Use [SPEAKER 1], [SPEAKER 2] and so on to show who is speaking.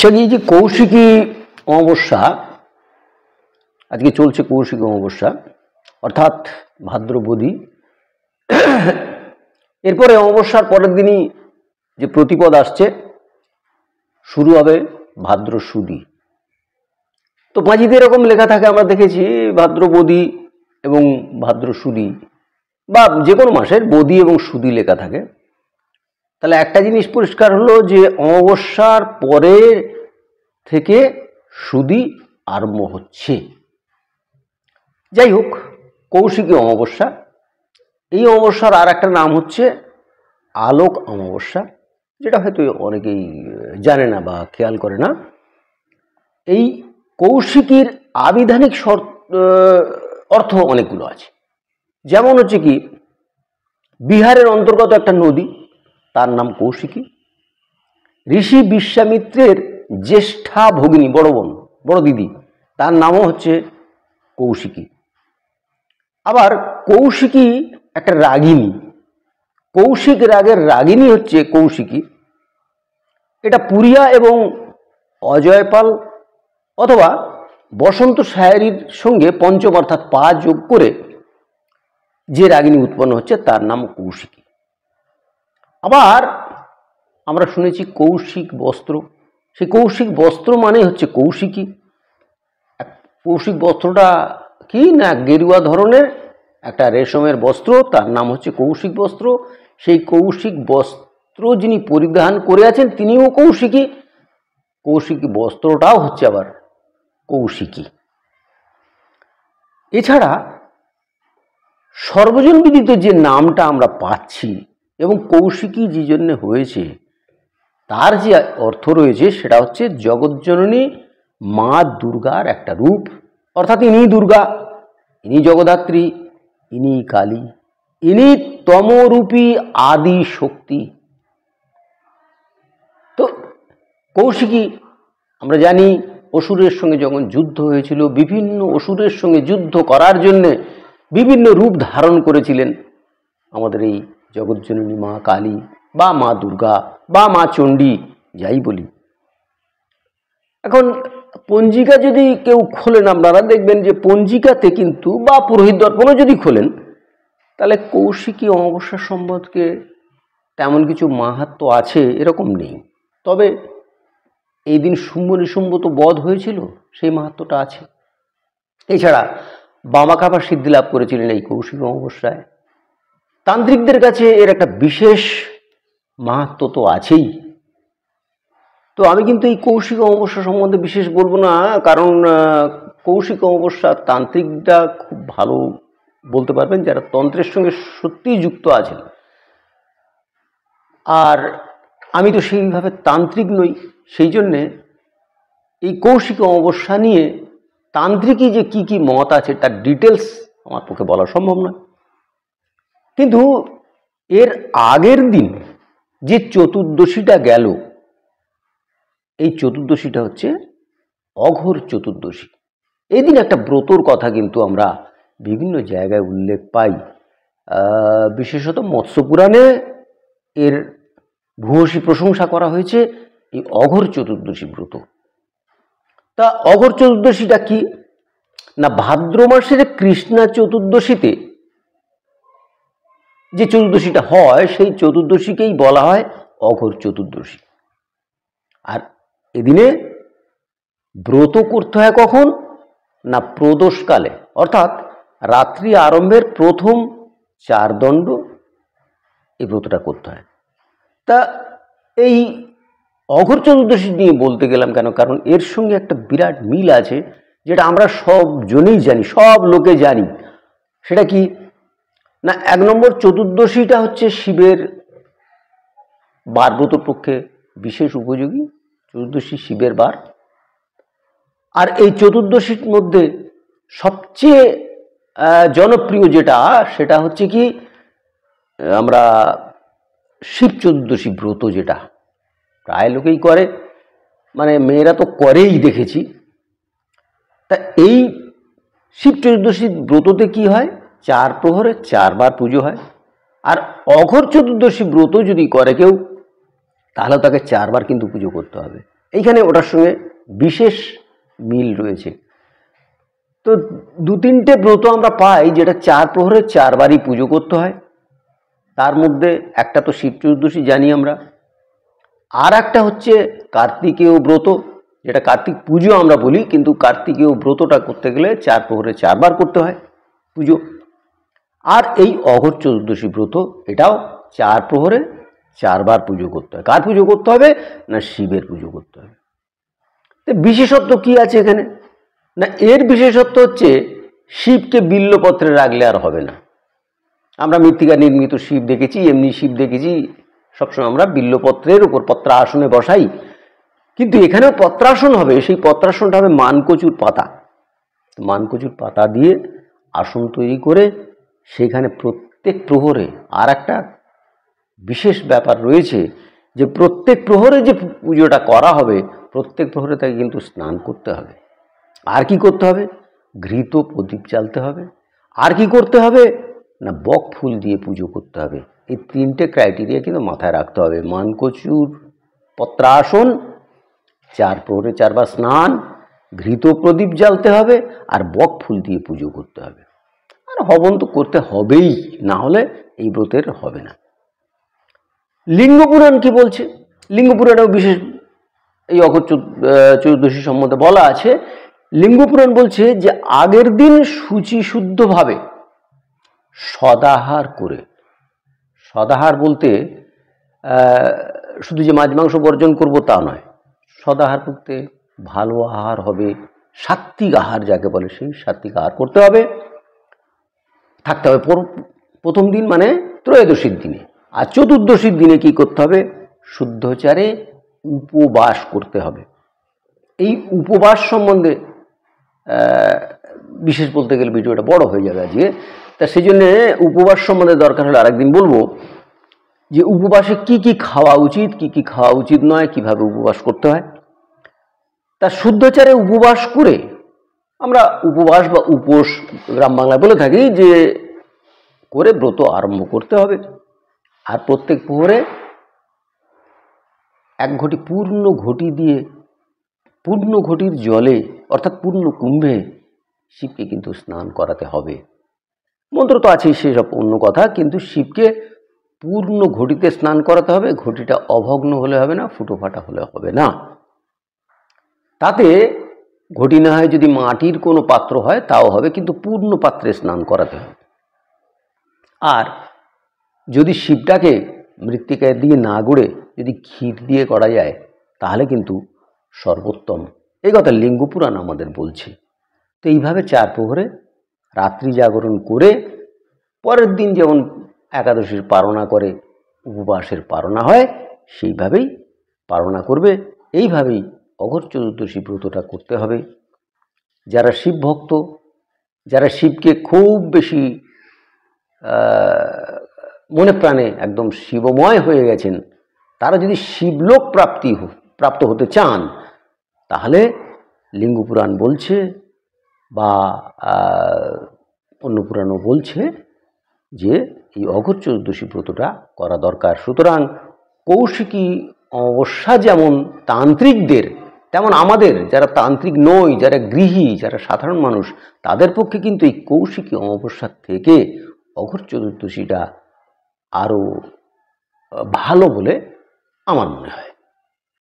[SPEAKER 1] চলি এই যে কৌশিকী অমাবস্যা, আজকে চলছে কৌশিকী অমাবস্যা অর্থাৎ ভাদ্রবদী। এরপরে অমাবস্যার পরের দিনই যে প্রতিপদ আসছে, শুরু হবে ভাদ্র সুদী। তো পাঁজিতে এরকম লেখা থাকে, আমরা দেখেছি ভাদ্রবদী এবং ভাদ্র সুদী, বা যে কোনো মাসের বদী এবং সুদী লেখা থাকে। তাহলে একটা জিনিস পরিষ্কার হলো যে অমাবস্যার পরে থেকে সুদী আরম্ভ হচ্ছে। যাই হোক, কৌশিকী অমাবস্যা, এই অমাবস্যার আর একটা নাম হচ্ছে আলোক অমাবস্যা, যেটা হয়তো অনেকেই জানে না বা খেয়াল করে না। এই কৌশিকীর আবিধানিক অর্থ অনেকগুলো আছে। যেমন হচ্ছে কি, বিহারের অন্তর্গত একটা নদী, তার নাম কৌশিকী। ঋষি বিশ্বামিত্রের জ্যেষ্ঠা ভগিনী, বড় বোন, বড় দিদি, তার নামও হচ্ছে কৌশিকী। আবার কৌশিকী একটা রাগিনী, কৌশিক রাগের রাগিনী হচ্ছে কৌশিকী। এটা পুরিয়া এবং অজয়পাল অথবা বসন্ত সায়ারির সঙ্গে পঞ্চম অর্থাৎ পা যোগ করে যে রাগিনী উৎপন্ন হচ্ছে তার নাম কৌশিকী। আবার আমরা শুনেছি কৌশিক বস্ত্র, সেই কৌশিক বস্ত্র মানে হচ্ছে কৌশিকী। কৌশিক বস্ত্রটা কি না, গেরুয়া ধরনের একটা রেশমের বস্ত্র, তার নাম হচ্ছে কৌশিক বস্ত্র। সেই কৌশিক বস্ত্র যিনি পরিধান করে আছেন তিনিও কৌশিকী, কৌশিকী বস্ত্রটাও হচ্ছে আবার কৌশিকী। এছাড়া সর্বজন বিদিত যে নামটা আমরা পাচ্ছি এবং কৌশিকী যে জন্য হয়েছে তার যে অর্থ রয়েছে সেটা হচ্ছে জগজ্জননী মা দুর্গার একটা রূপ, অর্থাৎ ইনি দুর্গা, ইনি জগদ্ধাত্রী, ইনি কালী, ইনি তমরূপী আদি শক্তি। তো কৌশিকী আমরা জানি অসুরের সঙ্গে যখন যুদ্ধ হয়েছিল, বিভিন্ন অসুরের সঙ্গে যুদ্ধ করার জন্যে বিভিন্ন রূপ ধারণ করেছিলেন আমাদের এই জগজ্জননী মা কালী বা মা দুর্গা বা মা চণ্ডী, যাই বলি। এখন পঞ্জিকা যদি কেউ খোলেন, আপনারা দেখবেন যে পঞ্জিকাতে কিন্তু, বা পুরোহিত দর্পণও যদি খোলেন, তাহলে কৌশিকী অমাবস্যা সম্বন্ধে তেমন কিছু মাহাত্ম্য আছে এরকম নেই। তবে এই দিন শুম্ভ নিশুম্ভ তো বধ হয়েছিল, সেই মাহাত্ম্যটা আছে। এছাড়া বামাকাপা সিদ্ধি লাভ করেছিলেন এই কৌশিকী অমাবস্যায়। তান্ত্রিকদের কাছে এর একটা বিশেষ মাহাত্ম্য তো আছেই। তো আমি কিন্তু এই কৌশিকী অমাবস্যা সম্বন্ধে বিশেষ বলবো না, কারণ কৌশিকী অমাবস্যা তান্ত্রিকরা খুব ভালো বলতে পারবেন, যারা তন্ত্রের সঙ্গে সত্যিই যুক্ত আছেন। আর আমি তো সেইভাবে তান্ত্রিক নই, সেই জন্যে এই কৌশিকী অমাবস্যা নিয়ে তান্ত্রিকই যে কি কি মত আছে তার ডিটেলস আমার পক্ষে বলা সম্ভব নয়। কিন্তু এর আগের দিন যে চতুর্দশীটা গেল, এই চতুর্দশীটা হচ্ছে অঘোর চতুর্দশী। এই দিন একটা ব্রতর কথা কিন্তু আমরা বিভিন্ন জায়গায় উল্লেখ পাই, বিশেষত মৎস্য পুরাণে এর ভূয়সী প্রশংসা করা হয়েছে, এই অঘোর চতুর্দশী ব্রত। তা অঘোর চতুর্দশীটা কি না, ভাদ্র মাসের কৃষ্ণা চতুর্দশীতে যে চতুর্দশীটা হয় সেই চতুর্দশীকেই বলা হয় অঘোর চতুর্দশী। আর এদিনে ব্রত করতে হয় কখন না, প্রদোষকালে, অর্থাৎ রাত্রি আরম্ভের প্রথম 4 দণ্ড এই ব্রতটা করতে হয়। তা এই অঘোর চতুর্দশী নিয়ে বলতে গেলাম কেন, কারণ এর সঙ্গে একটা বিরাট মিল আছে, যেটা আমরা সব জনেই জানি, সব লোকে জানি। সেটা কি না, 1 নম্বর চতুর্দশীটা হচ্ছে শিবের বার, ব্রতর পক্ষে বিশেষ উপযোগী। চতুর্দশী শিবের বার। আর এই চতুর্দশীর মধ্যে সবচেয়ে জনপ্রিয় যেটা, সেটা হচ্ছে কি আমরা শিব চতুর্দশী ব্রত, যেটা প্রায় লোকেই করে, মানে মেয়েরা তো করেই দেখেছি। তা এই শিব চতুর্দশী ব্রততে কি হয়, 4 প্রহরে 4 বার পুজো হয়। আর অঘোর চতুর্দশী ব্রত যদি করে কেউ, তাহলে তাকে 4 বার কিন্তু পুজো করতে হবে। এইখানে ওটার সঙ্গে বিশেষ মিল রয়েছে। তো দু তিনটে ব্রত আমরা পাই যেটা 4 প্রহরে 4 বারই পুজো করতে হয়। তার মধ্যে একটা তো শিব চতুর্দশী জানি আমরা, আর একটা হচ্ছে কার্তিকেয় ব্রত, যেটা কার্তিক পুজো আমরা বলি, কিন্তু কার্তিকেয় ব্রতটা করতে গেলে 4 প্রহরে 4 বার করতে হয় পুজো। আর এই অঘোর চতুর্দশী ব্রত, এটাও 4 প্রহরে 4 বার পুজো করতে হয়। কার পুজো করতে হবে? না শিবের পুজো করতে হবে। তো বিশেষত্ব কি আছে এখানে? না এর বিশেষত্ব হচ্ছে শিবকে বিল্লপত্রে রাখলে আর হবে না। আমরা মৃত্তিকা নির্মিত শিব দেখেছি, এমনি শিব দেখেছি, সবসময় আমরা বিল্লপত্রের উপর পত্রাসনে বসাই, কিন্তু এখানেও পত্রাসন হবে। সেই পত্রাসনটা হবে মানকচুর পাতা। মানকচুর পাতা দিয়ে আসন তৈরি করে সেখানে প্রত্যেক প্রহরে, আর একটা বিশেষ ব্যাপার রয়েছে যে প্রত্যেক প্রহরে যে পুজোটা করা হবে, প্রত্যেক প্রহরে তাকে কিন্তু স্নান করতে হবে। আর কি করতে হবে? ঘৃত প্রদীপ জ্বালতে হবে। আর কি করতে হবে? না বক ফুল দিয়ে পুজো করতে হবে। এই 3টে ক্রাইটেরিয়া কিন্তু মাথায় রাখতে হবে। মানকচুর পত্রাসন, 4 প্রহরে 4 বার স্নান, ঘৃত প্রদীপ জ্বালতে হবে, আর বক ফুল দিয়ে পুজো করতে হবে। আর হবন তো করতে হবেই, না হলে এই ব্রতের হবে না। লিঙ্গপুরাণ কি বলছে? লিঙ্গপুরাণেও বিশেষ এই অঘোর চতুর্দশী সম্বন্ধে বলা আছে। লিঙ্গপুরাণ বলছে যে আগের দিন শুচি শুদ্ধভাবে সদাহার করে, সদাহার বলতে শুধু যে মাছ মাংস বর্জন করব তা নয়, সদাহার বলতে ভালো আহার হবে, সাত্ত্বিক আহার যাকে বলে সেই সাত্ত্বিক আহার করতে হবে, থাকতে হবে প্রথম দিন মানে ত্রয়োদশীর দিনে। আর চতুর্দশীর দিনে কি করতে হবে? শুদ্ধচারে উপবাস করতে হবে। এই উপবাস সম্বন্ধে বিশেষ বলতে গেলে ভিডিওটা বড় হয়ে যাবে আজকে, তা সেই জন্যে উপবাস সম্বন্ধে দরকার হলে আরেকদিন বলবো যে উপবাসে কি কি খাওয়া উচিত, কি কি খাওয়া উচিত নয়, কিভাবে উপবাস করতে হয়। তা শুদ্ধচারে উপবাস করে, আমরা উপবাস বা উপোস গ্রাম বাংলায় বলে থাকি, যে করে ব্রত আরম্ভ করতে হবে। আর প্রত্যেক প্রহরে 1 ঘটি পূর্ণ ঘটি দিয়ে, পূর্ণ ঘটির জলে অর্থাৎ পূর্ণ কুম্ভে শিবকে কিন্তু স্নান করাতে হবে। মন্ত্র তো আছেই, সেসব অন্য কথা, কিন্তু শিবকে পূর্ণ ঘটিতে স্নান করাতে হবে। ঘটিটা অভগ্ন হলে হবে না, ফুটো ফাটা হলে হবে না। তাতে ঘটি না হয় যদি মাটির কোনো পাত্র হয় তাও হবে, কিন্তু পূর্ণ পাত্রে স্নান করাতে হবে। আর যদি শিবটাকে মৃত্তিকায় দিয়ে না গড়ে যদি ক্ষীর দিয়ে করা যায় তাহলে কিন্তু সর্বোত্তম। এই কথা লিঙ্গপুরাণ আমাদের বলছে। তো এইভাবে 4 প্রহরে রাত্রি জাগরণ করে পরের দিন যেমন একাদশীর পারণা করে, উপবাসের পারণা হয়, সেইভাবেই পারণা করবে। এইভাবেই অঘোর চতুর্দশী ব্রতটা করতে হবে। যারা শিব ভক্ত, যারা শিবকে খুব বেশি মনে প্রাণে একদম শিবময় হয়ে গেছেন, তারা যদি শিবলোক প্রাপ্ত হতে চান, তাহলে লিঙ্গপুরাণ বলছে বা অন্য পুরাণও বলছে যে এই অঘোর চতুর্দশী ব্রতটা করা দরকার। সুতরাং কৌশিকী অমাবস্যা যেমন তান্ত্রিকদের, তেমন আমাদের যারা তান্ত্রিক নই, যারা গৃহী, যারা সাধারণ মানুষ, তাদের পক্ষে কিন্তু এই কৌশিকী অমাবস্যার থেকে অঘোর চতুর্দশীটা আরও ভালো বলে আমার মনে হয়।